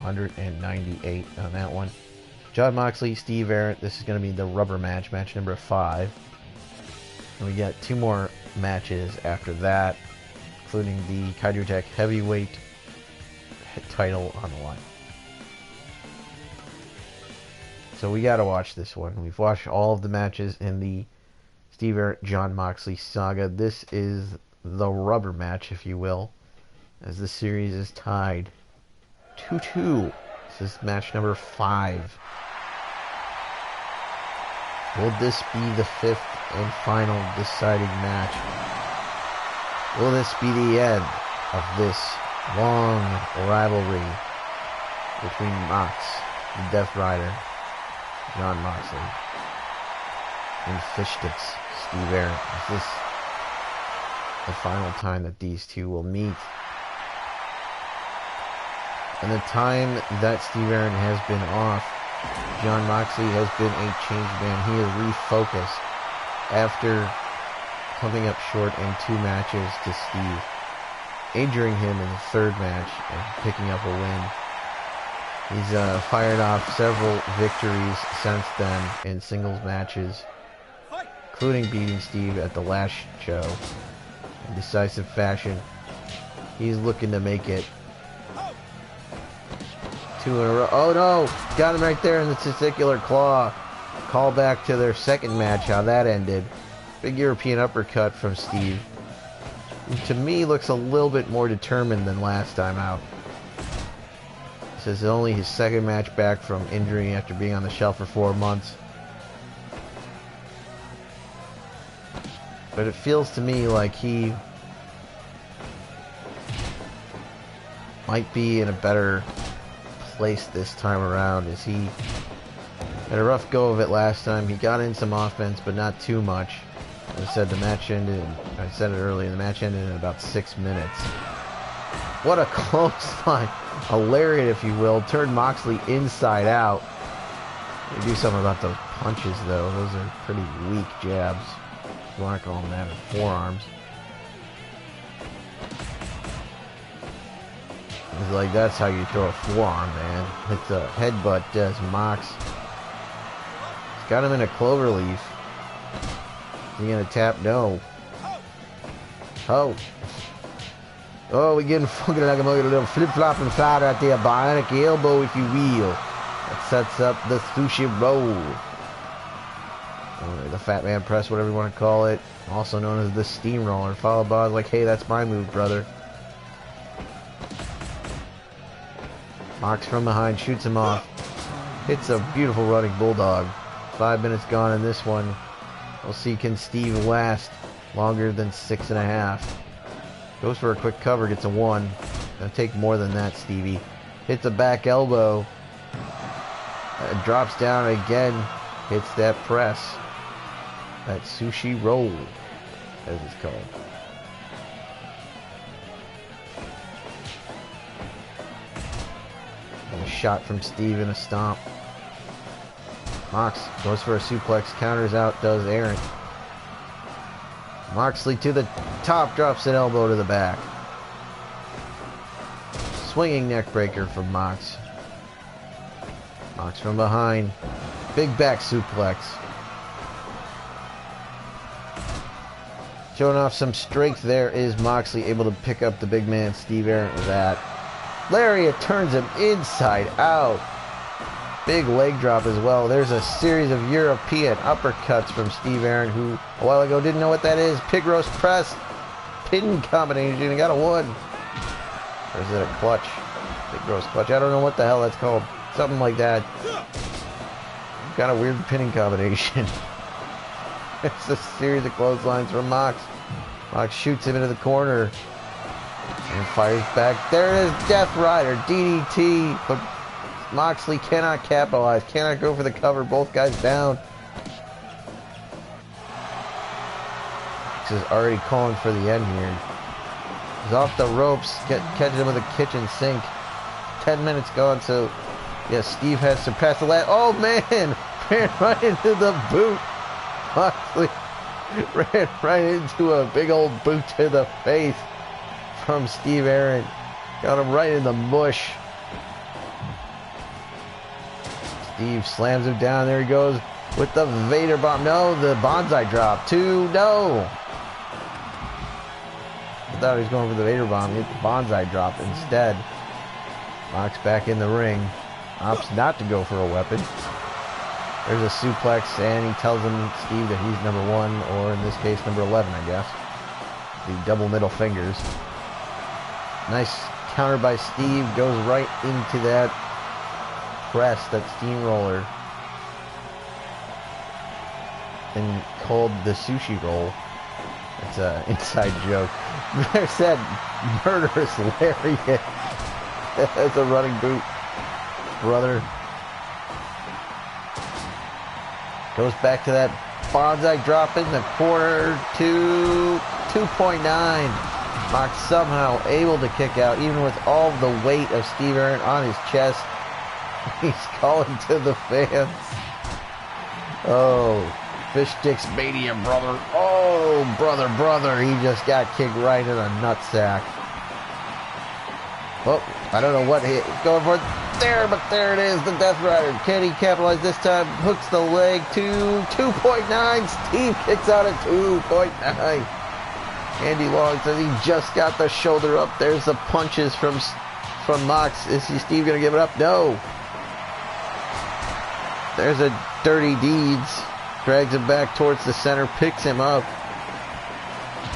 198 on that one. Jon Moxley, Steve Ahrendt. This is going to be the rubber match, match number 5. And we got 2 more matches after that, including the Kaiju Attack Heavyweight title on the line. So we got to watch this one. We've watched all of the matches in the Steve Ahrendt, Jon Moxley saga. This is the rubber match, if you will, as the series is tied 2-2. This is match number 5. Will this be the 5th and final deciding match? Will this be the end of this long rivalry between Mox, the Death Rider, Jon Moxley, and Fish Sticks, Steve Ahrendt? Is this the final time that these two will meet? And the time that Steve Ahrendt has been off, Jon Moxley has been a changed man. He is refocused after coming up short in 2 matches to Steve, injuring him in the 3rd match and picking up a win. He's fired off several victories since then in singles matches, including beating Steve at the last show in decisive fashion. He's looking to make it 2 in a row. Oh no! Got him right there in the testicular claw. Call back to their 2nd match, how that ended. Big European uppercut from Steve, who to me looks a little bit more determined than last time out. This is only his 2nd match back from injury after being on the shelf for 4 months. But it feels to me like he might be in a better place this time around, as he had a rough go of it last time. He got in some offense, but not too much. As I said, the match ended, I said it earlier, the match ended in about 6 minutes. What a clothesline. A lariat, if you will. Turned Moxley inside out. They do something about those punches, though. Those are pretty weak jabs, if you want to call them that, or forearms. It's like, that's how you throw a forearm, man. It's a headbutt, does Mox. He's got him in a clover leaf. Is he gonna tap? No. Oh. Oh, we're getting fucking like a little flip-flop and fly right there. Bionic elbow, if you will. That sets up the sushi roll. Or the Fat Man Press, whatever you want to call it. Also known as the steamroller. Followed by, like, hey, that's my move, brother. Mox from behind, shoots him off. Hits a beautiful running bulldog. 5 minutes gone in this one. We'll see, can Steve last longer than 6.5. Goes for a quick cover, gets a 1. Gonna take more than that, Stevie. Hits a back elbow. Drops down again. Hits that press. That sushi roll, as it's called. And a shot from Steve and a stomp. Mox goes for a suplex, counters out, does Ahrendt. Moxley to the top, drops an elbow to the back. Swinging neck breaker from Mox. Mox from behind. Big back suplex. Showing off some strength there is Moxley, able to pick up the big man Steve Ahrendt with that. Lariat turns him inside out. Big leg drop as well. There's a series of European uppercuts from Steve Ahrendt, who a while ago didn't know what that is. Pig roast press. Pin combination. He got a 1. Or is it a clutch? Pig roast clutch. I don't know what the hell that's called. Something like that. Kind of weird pinning combination. It's a series of clotheslines from Mox. Mox shoots him into the corner. And fires back. There it is. Death Rider. DDT. But Moxley cannot capitalize, cannot go for the cover, both guys down. Mox is already calling for the end here. He's off the ropes, catching him with a kitchen sink. 10 minutes gone, so yes, Steve has surpassed the last. Oh man, ran right into the boot. Moxley ran right into a big old boot to the face from Steve Ahrendt. Got him right in the mush. Steve slams him down. There he goes with the Vader bomb. No, the bonsai drop. 2, no. I thought he was going for the Vader bomb. Hit the bonsai drop instead. Mox back in the ring. Opts not to go for a weapon. There's a suplex, and he tells him, Steve, that he's number 1, or in this case, number 11, I guess. The double middle fingers. Nice counter by Steve. Goes right into that press, that steamroller. And called the sushi roll. It's an inside joke. There's that murderous lariat. That's a running boot. Brother. Goes back to that bonsai drop in the corner to 2.9. Mox somehow able to kick out, even with all the weight of Steve Ahrendt on his chest. He's calling to the fans. Oh, Fish Sticks Mania, brother. Oh, brother. He just got kicked right in the nutsack. Oh, I don't know what he's going for there, but there it is, the Death Rider. Can he capitalize this time? Hooks the leg to 2.9. Steve kicks out at 2.9. Andy Long says he just got the shoulder up. There's the punches from Mox. Is Steve going to give it up? No. There's a Dirty Deeds. Drags him back towards the center, picks him up.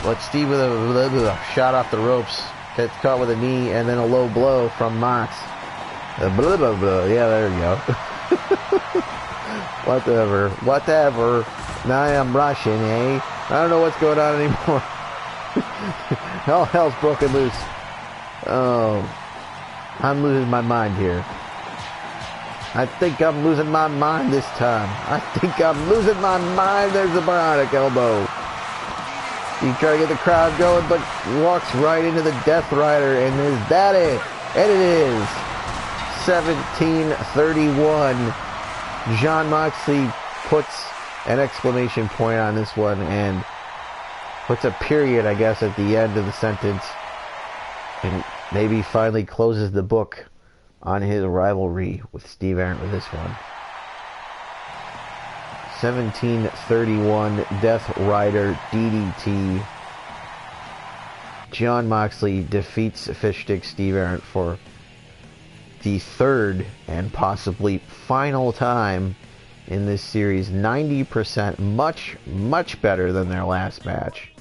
But Steve with a shot off the ropes. Gets caught with a knee and then a low blow from Mox. Yeah, there you go. Whatever. Now I'm Russian, eh? I don't know what's going on anymore. All hell's broken loose. Oh, I'm losing my mind here. I think I'm losing my mind this time. There's the bionic elbow. He tried to get the crowd going, but walks right into the Death Rider, and is that it? And it is 17:31. Jon Moxley puts an exclamation point on this one and puts a period, I guess, at the end of the sentence, and maybe finally closes the book on his rivalry with Steve Ahrendt with this one. 17:31, Death Rider DDT. Jon Moxley defeats Fish Stick Steve Ahrendt for the third and possibly final time in this series. 90%, much better than their last match.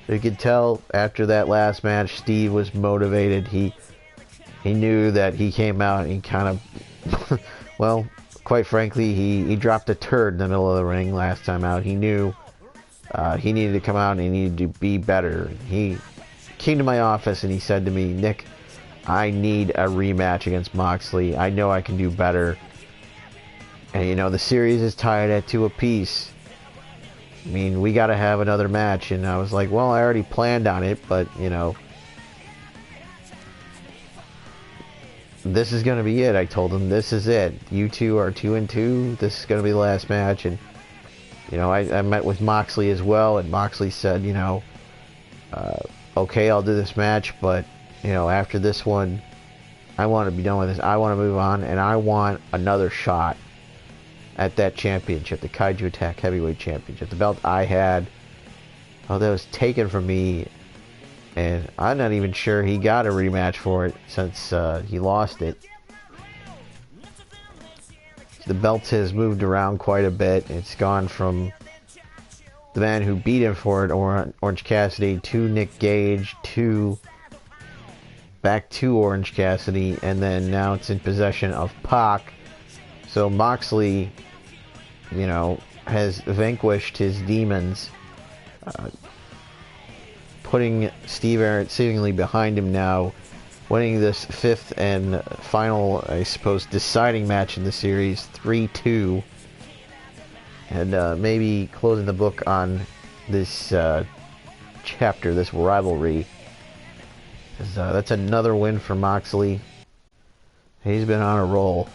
You could tell after that last match, Steve was motivated. He knew that he came out and he kind of, well, quite frankly, he dropped a turd in the middle of the ring last time out. He knew he needed to come out and he needed to be better. He came to my office and he said to me, Nick, I need a rematch against Moxley. I know I can do better. And, you know, the series is tied at 2 apiece. I mean, we got to have another match. And I was like, well, I already planned on it, but, you know, this is going to be it. I told him, this is it. You two are 2-2. This is going to be the last match. And, you know, I met with Moxley as well. And Moxley said, you know, okay, I'll do this match. But, you know, after this one, I want to be done with this. I want to move on. And I want another shot at that championship, the Kaiju Attack Heavyweight Championship. The belt I had, that was taken from me. And I'm not even sure he got a rematch for it since he lost it. The belt has moved around quite a bit. It's gone from the man who beat him for it, Orange Cassidy, to Nick Gage, to back to Orange Cassidy, and then now it's in possession of Pac. So Moxley, you know, has vanquished his demons. Putting Steve Ahrendt seemingly behind him now, winning this 5th and final, I suppose, deciding match in the series, 3-2, and maybe closing the book on this chapter, this rivalry. That's another win for Moxley. He's been on a roll.